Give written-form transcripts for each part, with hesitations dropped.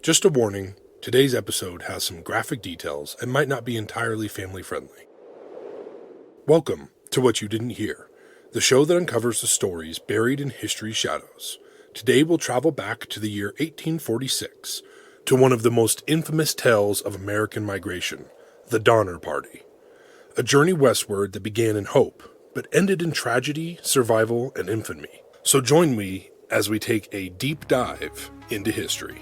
Just a warning, today's episode has some graphic details and might not be entirely family-friendly. Welcome to What You Didn't Hear, the show that uncovers the stories buried in history's shadows. Today we'll travel back to the year 1846, to one of the most infamous tales of American migration, the Donner Party. A journey westward that began in hope, but ended in tragedy, survival, and infamy. So join me as we take a deep dive into history.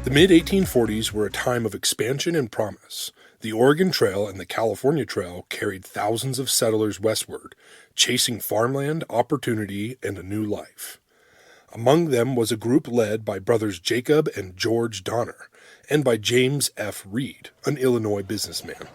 The mid-1840s were a time of expansion and promise. The Oregon Trail and the California Trail carried thousands of settlers westward, chasing farmland, opportunity, and a new life. Among them was a group led by brothers Jacob and George Donner, and by James F. Reed, an Illinois businessman.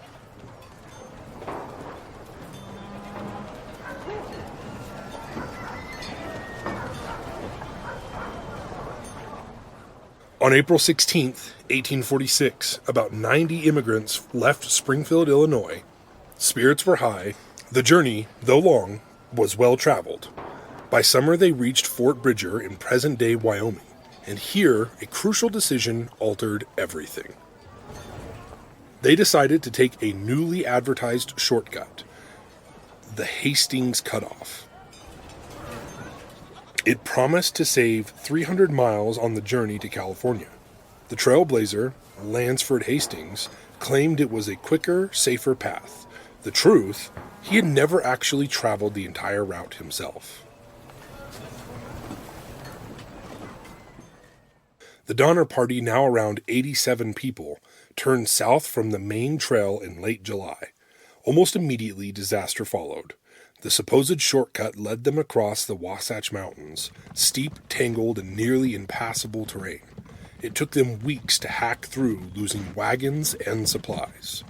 On April 16, 1846, about 90 immigrants left Springfield, Illinois. Spirits were high. The journey, though long, was well traveled. By summer they reached Fort Bridger in present-day Wyoming, and here a crucial decision altered everything. They decided to take a newly advertised shortcut, the Hastings Cutoff. It promised to save 300 miles on the journey to California. The trailblazer, Lansford Hastings, claimed it was a quicker, safer path. The truth, he had never actually traveled the entire route himself. The Donner Party, now around 87 people, turned south from the main trail in late July. Almost immediately, disaster followed. The supposed shortcut led them across the Wasatch Mountains, steep, tangled, and nearly impassable terrain. It took them weeks to hack through, losing wagons and supplies.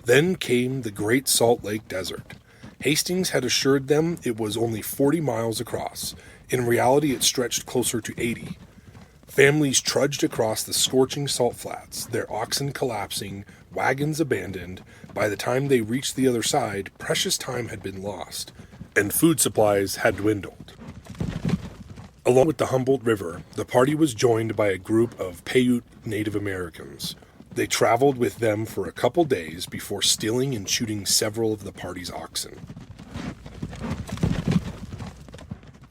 Then came the Great Salt Lake Desert. Hastings had assured them it was only 40 miles across. In reality, it stretched closer to 80. Families trudged across the scorching salt flats, their oxen collapsing, wagons abandoned. By the time they reached the other side, precious time had been lost, and food supplies had dwindled. Along with the Humboldt River, the party was joined by a group of Paiute Native Americans. They traveled with them for a couple days before stealing and shooting several of the party's oxen.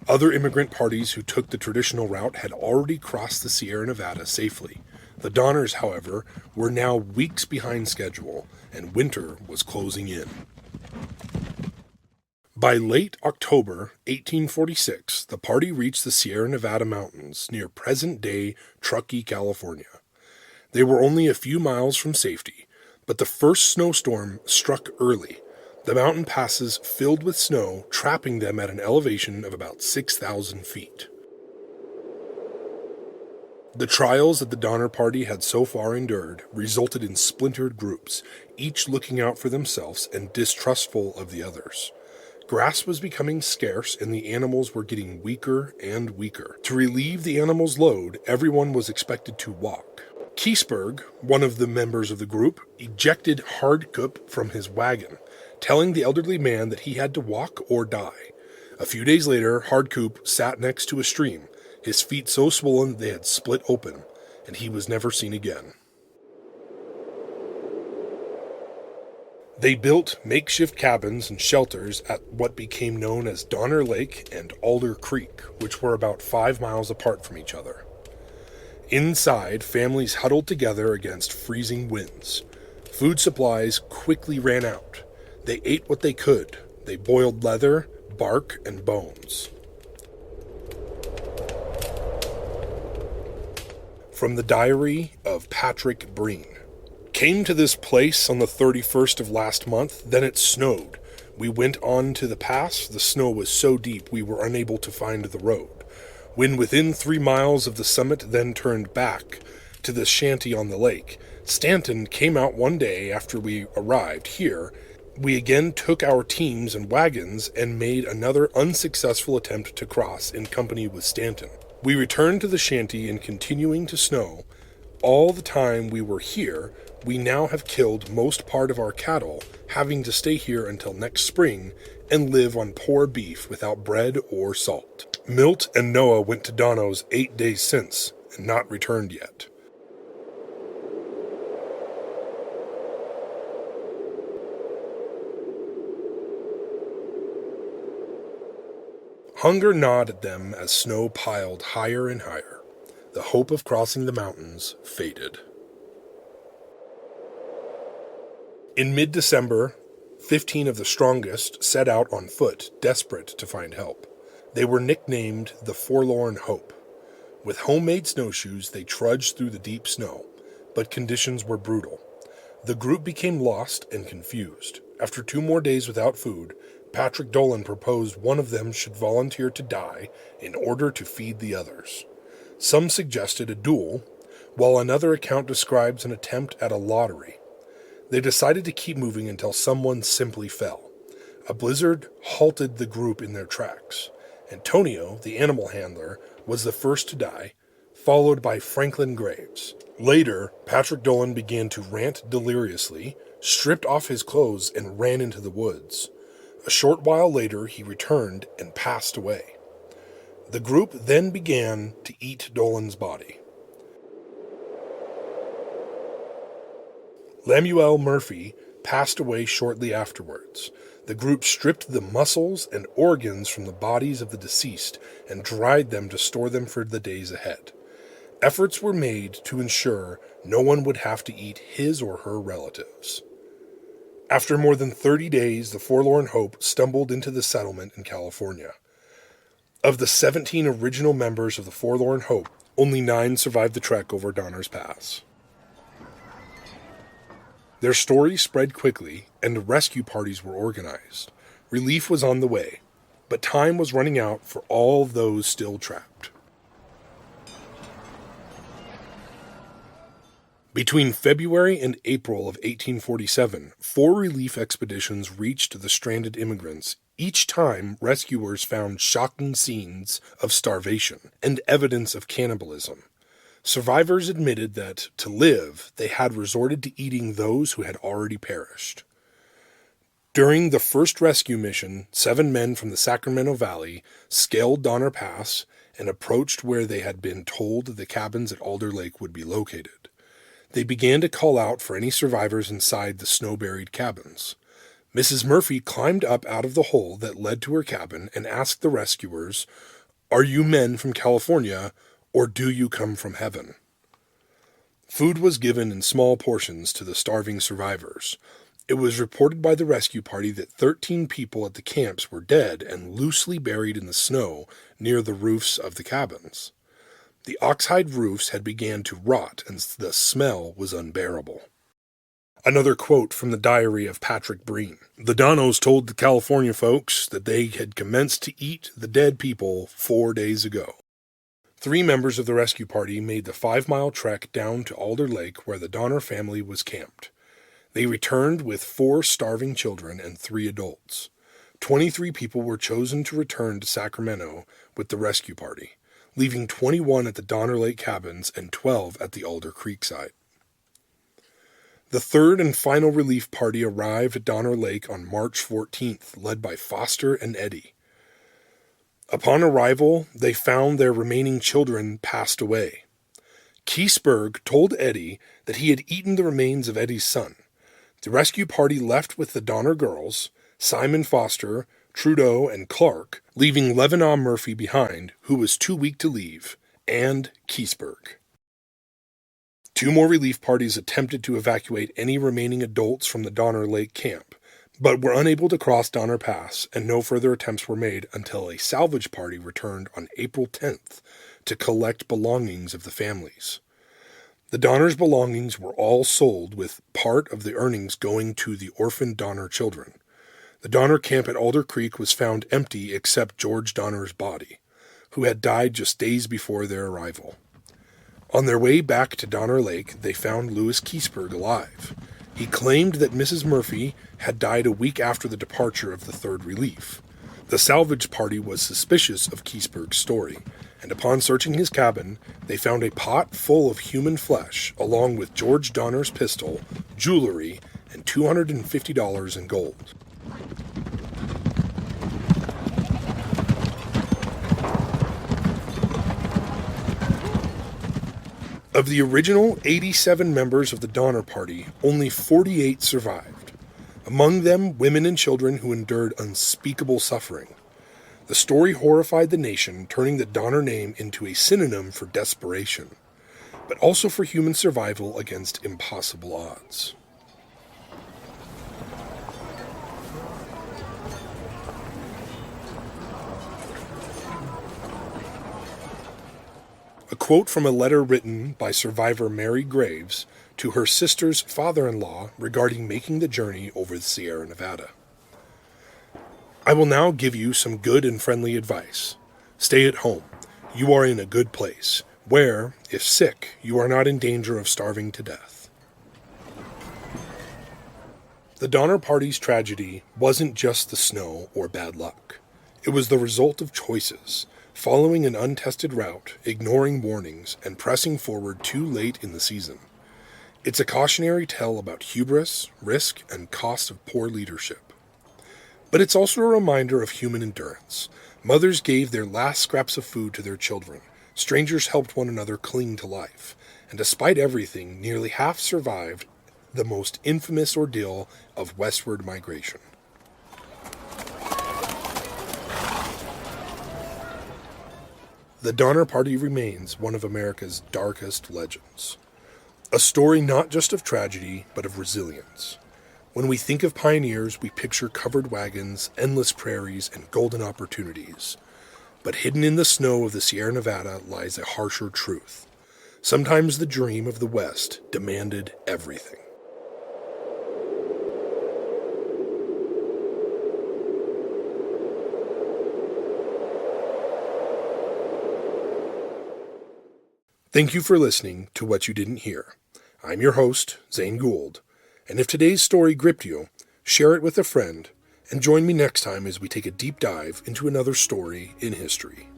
Other immigrant parties who took the traditional route had already crossed the Sierra Nevada safely. The Donners, however, were now weeks behind schedule, and winter was closing in. By late October 1846, the party reached the Sierra Nevada mountains near present-day Truckee, California. They were only a few miles from safety, but the first snowstorm struck early. The mountain passes filled with snow, trapping them at an elevation of about 6,000 feet. The trials that the Donner Party had so far endured resulted in splintered groups, each looking out for themselves and distrustful of the others. Grass was becoming scarce and the animals were getting weaker and weaker. To relieve the animals' load, everyone was expected to walk. Keseberg, one of the members of the group, ejected Hardcoop from his wagon, telling the elderly man that he had to walk or die. A few days later, Hardcoop sat next to a stream, his feet so swollen they had split open, and he was never seen again. They built makeshift cabins and shelters at what became known as Donner Lake and Alder Creek, which were about 5 miles apart from each other. Inside, families huddled together against freezing winds. Food supplies quickly ran out. They ate what they could. They boiled leather, bark, and bones. From the diary of Patrick Breen. Came to this place on the 31st of last month, then it snowed. We went on to the pass. The snow was so deep we were unable to find the road. When within 3 miles of the summit, then turned back to the shanty on the lake. Stanton came out one day after we arrived here. We again took our teams and wagons and made another unsuccessful attempt to cross in company with Stanton. We returned to the shanty and continuing to snow. All the time we were here, we now have killed most part of our cattle, having to stay here until next spring and live on poor beef without bread or salt. Milt and Noah went to Dono's 8 days since and not returned yet. Hunger gnawed at them as snow piled higher and higher. The hope of crossing the mountains faded. In mid-December, 15 of the strongest set out on foot, desperate to find help. They were nicknamed the Forlorn Hope. With homemade snowshoes, they trudged through the deep snow, but conditions were brutal. The group became lost and confused. After 2 more days without food, Patrick Dolan proposed one of them should volunteer to die in order to feed the others. Some suggested a duel, while another account describes an attempt at a lottery. They decided to keep moving until someone simply fell. A blizzard halted the group in their tracks. Antonio, the animal handler, was the first to die, followed by Franklin Graves. Later, Patrick Dolan began to rant deliriously, stripped off his clothes, and ran into the woods. A short while later, he returned and passed away. The group then began to eat Dolan's body. Lemuel Murphy passed away shortly afterwards. The group stripped the muscles and organs from the bodies of the deceased and dried them to store them for the days ahead. Efforts were made to ensure no one would have to eat his or her relatives. After more than 30 days, the Forlorn Hope stumbled into the settlement in California. Of the 17 original members of the Forlorn Hope, only 9 survived the trek over Donner's Pass. Their story spread quickly, and rescue parties were organized. Relief was on the way, but time was running out for all those still trapped. Between February and April of 1847, 4 relief expeditions reached the stranded immigrants. Each time, rescuers found shocking scenes of starvation and evidence of cannibalism. Survivors admitted that, to live, they had resorted to eating those who had already perished. During the first rescue mission, 7 men from the Sacramento Valley scaled Donner Pass and approached where they had been told the cabins at Alder Lake would be located. They began to call out for any survivors inside the snow-buried cabins. Mrs. Murphy climbed up out of the hole that led to her cabin and asked the rescuers, "Are you men from California, or do you come from heaven?" Food was given in small portions to the starving survivors. It was reported by the rescue party that 13 people at the camps were dead and loosely buried in the snow near the roofs of the cabins. The oxhide roofs had begun to rot, and the smell was unbearable. Another quote from the diary of Patrick Breen. The Donos told the California folks that they had commenced to eat the dead people 4 days ago. 3 members of the rescue party made the 5-mile trek down to Alder Lake where the Donner family was camped. They returned with 4 starving children and 3 adults. 23 people were chosen to return to Sacramento with the rescue party, leaving 21 at the Donner Lake cabins and 12 at the Alder Creek site. The 3rd and final relief party arrived at Donner Lake on March 14th, led by Foster and Eddie. Upon arrival, they found their remaining children passed away. Keseberg told Eddie that he had eaten the remains of Eddie's son. The rescue party left with the Donner girls, Simon Foster, Trudeau, and Clark, leaving Levenaw Murphy behind, who was too weak to leave, and Keseberg. 2 more relief parties attempted to evacuate any remaining adults from the Donner Lake camp, but were unable to cross Donner Pass, and no further attempts were made until a salvage party returned on April 10th to collect belongings of the families. The Donner's belongings were all sold, with part of the earnings going to the orphaned Donner children. The Donner camp at Alder Creek was found empty except George Donner's body, who had died just days before their arrival. On their way back to Donner Lake, they found Louis Keseberg alive. He claimed that Mrs. Murphy had died a week after the departure of the 3rd Relief. The salvage party was suspicious of Keseberg's story, and upon searching his cabin, they found a pot full of human flesh, along with George Donner's pistol, jewelry, and $250 in gold. Of the original 87 members of the Donner Party, only 48 survived. Among them, women and children who endured unspeakable suffering. The story horrified the nation, turning the Donner name into a synonym for desperation, but also for human survival against impossible odds. A quote from a letter written by survivor Mary Graves to her sister's father-in-law regarding making the journey over the Sierra Nevada. I will now give you some good and friendly advice. Stay at home. You are in a good place, where, if sick, you are not in danger of starving to death. The Donner Party's tragedy wasn't just the snow or bad luck. It was the result of choices, following an untested route, ignoring warnings, and pressing forward too late in the season. It's a cautionary tale about hubris, risk, and cost of poor leadership. But it's also a reminder of human endurance. Mothers gave their last scraps of food to their children. Strangers helped one another cling to life. And despite everything, nearly half survived the most infamous ordeal of westward migration. The Donner Party remains one of America's darkest legends. A story not just of tragedy, but of resilience. When we think of pioneers, we picture covered wagons, endless prairies, and golden opportunities. But hidden in the snow of the Sierra Nevada lies a harsher truth. Sometimes the dream of the West demanded everything. Thank you for listening to What You Didn't Hear. I'm your host, Zane Gould, and if today's story gripped you, share it with a friend, and join me next time as we take a deep dive into another story in history.